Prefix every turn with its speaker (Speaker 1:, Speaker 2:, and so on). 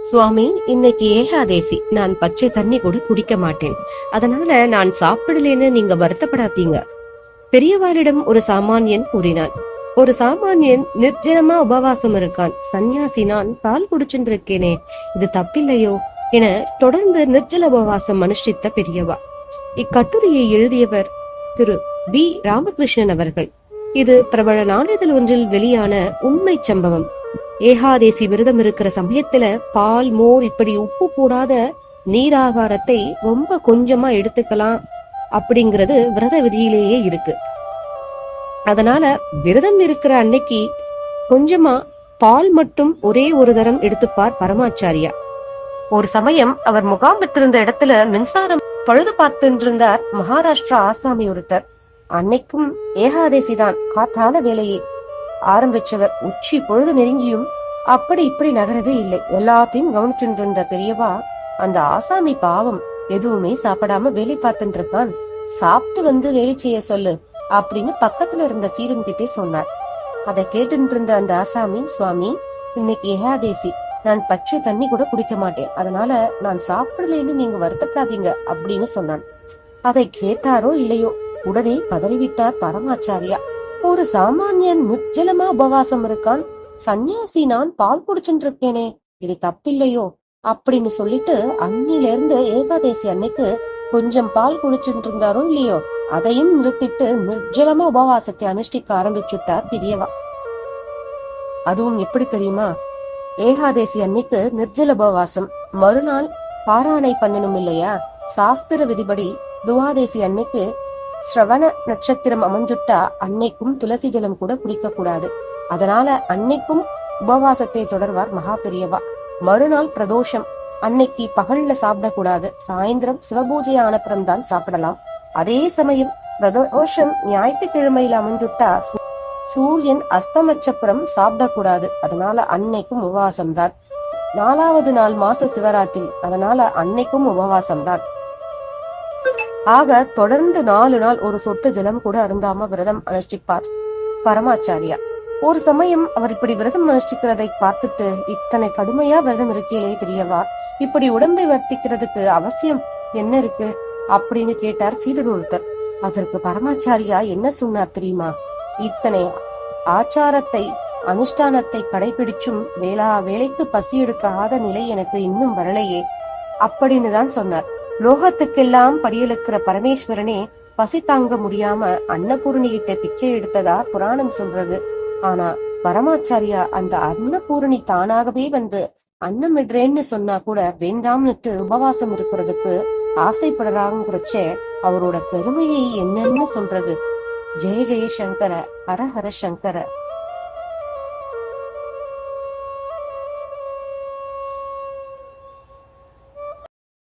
Speaker 1: சுவாமி, இன்னைக்கு ஏகாதேசி, நான் பச்சை தண்ணி கூட குடிக்க மாட்டேன். அதனால நான் சாப்பிடலேன்னு நீங்க வருத்தப்படாதீங்க. பெரியவாரிடம் ஒரு சாமானியன் கூறினான். ஒரு சாமானியன் நிர்ஜனமா உபவாசம் இருக்கான். சந்நியாசி நான் பால் குடிச்சுட்டு இருக்கேனே, இது தப்பில்லையோ என தொடர்ந்து நிர்ஜல உபவாசம் அனுஷ்டித்த பெரியவா. இக்கட்டுரையை எழுதியவர் திரு பி ராமகிருஷ்ணன் அவர்கள். இது பிரபல நாளிதழ் ஒன்றில் வெளியான உண்மை சம்பவம். ஏகாதேசி விரதம் இருக்கிற சமயத்துல பால், மோர் இப்படி உப்பு போடாத நீராகாரத்தை ரொம்ப கொஞ்சமா எடுத்துக்கலாம் அப்படிங்கிறது விரத விதியிலேயே இருக்கு. அதனால விரதம் இருக்கிற அன்னைக்கு கொஞ்சமா பால் மட்டும் ஒரே ஒரு தரம் எடுத்துப்பார் பரமாச்சாரியா. ஒரு சமயம் அவர் முகாம் பெற்றிருந்த இடத்துல மின்சாரம் பழுது பார்த்துட்டு இருந்தார் மகாராஷ்டிரா ஆசாமி ஒருத்தர். அன்னைக்கும் ஏகாதேசி தான். காத்தால வேலையை ஆரம்பிச்சவர் உச்சி பொழுது நெருங்கியும் அப்படி இப்படி நகரவே இல்லை. எல்லாத்தையும் கவனிச்சுட்டு இருந்த பெரியவா, அந்த ஆசாமி பாவம் எதுவுமே சாப்பிடாம வேலை பார்த்துட்டு இருக்கான், சாப்பிட்டு வந்து வேலை செய்ய சொல்லு அப்படின்னு பக்கத்துல இருந்த சீரன்கிட்டே சொன்னார். அதை கேட்டு இருந்த அந்த ஆசாமி, சுவாமி, இன்னைக்கு ஏகாதேசி, நான் பச்சை தண்ணி கூட குடிக்க மாட்டேன், அதனால நான் சாப்பிடலன்னு நீங்க வருத்தப்படாதீங்க அப்படின்னு சொன்னான். அதை கேட்டாரோ இல்லையோ, உடனே பதறிவிட்டார் பரமாச்சாரியா. ஒரு சாமானியன் நிர்ஜலமா உபவாசம் இருக்கான், சன்னியாசி நான் பால் குடிச்சுட்டு இருக்கேனே, இது தப்பில்லையோ அப்படின்னு சொல்லிட்டு அன்னில இருந்து ஏகாதேசி அன்னைக்கு கொஞ்சம் பால் குடிச்சுட்டு இருந்தாரோ இல்லையோ, அதையும் நிறுத்திட்டு நிர்ஜலமா உபவாசத்தை அனுஷ்டிக்க ஆரம்பிச்சுட்டார் பெரியவா. அதுவும் எப்படி தெரியுமா? ஏகாதேசி அன்னைக்கு நிர்ஜல உபவாசம், மறுநாள் பாராயணை பண்ணணும் இல்லையா? சாஸ்திர விதிபடி துவாதேசி அன்னைக்கு ஸ்ரவண நட்சத்திரம் அமைஞ்சுட்டா அன்னைக்கும் துளசி ஜலம் கூட குடிக்க கூடாது. அதனால அன்னைக்கும் உபவாசத்தை தொடர்வார் மகா பெரியவா. மறுநாள் பிரதோஷம், அன்னைக்கு பகல்ல சாப்பிடக்கூடாது, சாயந்திரம் சிவபூஜை ஆனப்புறம் தான் சாப்பிடலாம். அதே சமயம் பிரதோஷம் ஞாயிற்றுக்கிழமையில அமைஞ்சுட்டா சூரியன் அஸ்தமச்சப்புறம் சாப்பிடக்கூடாது. அதனால அன்னைக்கும் உபவாசம்தான். 4வது நாள் மாச சிவராத்திரி, அதனால அன்னைக்கும் உபவாசம்தான். ஆக தொடர்ந்து 4 நாள் ஒரு சொட்டு ஜலம் கூட அருந்தாம விரதம் அனுஷ்டிப்பார் பரமாச்சாரியா. ஒரு சமயம் அவர் இப்படி விரதம் அனுஷ்டிக்கிறதை பார்த்துட்டு, இத்தனை கடுமையா விரதம் இருக்கீங்களே பெரியவா, இப்படி உடம்பை வர்த்திக்கிறதுக்கு அவசியம் என்ன இருக்கு அப்படின்னு கேட்டார் சீடர் ஒருத்தர். அதற்கு பரமாச்சாரியா என்ன சொன்னார் தெரியுமா? இத்தனை ஆச்சாரத்தை அனுஷ்டானத்தை கடைபிடிச்சும் வேளைக்கு பசி எடுக்காத நிலை எனக்கு இன்னும் வரலையே அப்படின்னு தான் சொன்னார். லோகத்துக்கெல்லாம் படியெழுக்கிற பரமேஸ்வரனே பசி தாங்க முடியாம அன்னபூரணி கிட்ட பிச்சை எடுத்ததா புராணம் சொல்றது. ஆனா பரமாச்சாரியா அந்த அன்னபூரணி தானாகவே வந்து அன்னம் இடுறேன்னு சொன்னா கூட வேண்டாம்னுட்டு உபவாசம் இருக்கிறதுக்கு ஆசைப்படுறாங்கிறச்சே அவரோட பெருமையை என்னன்னு சொல்றது. ஜெய ஜெய சங்கர, ஹர ஹர சங்கர.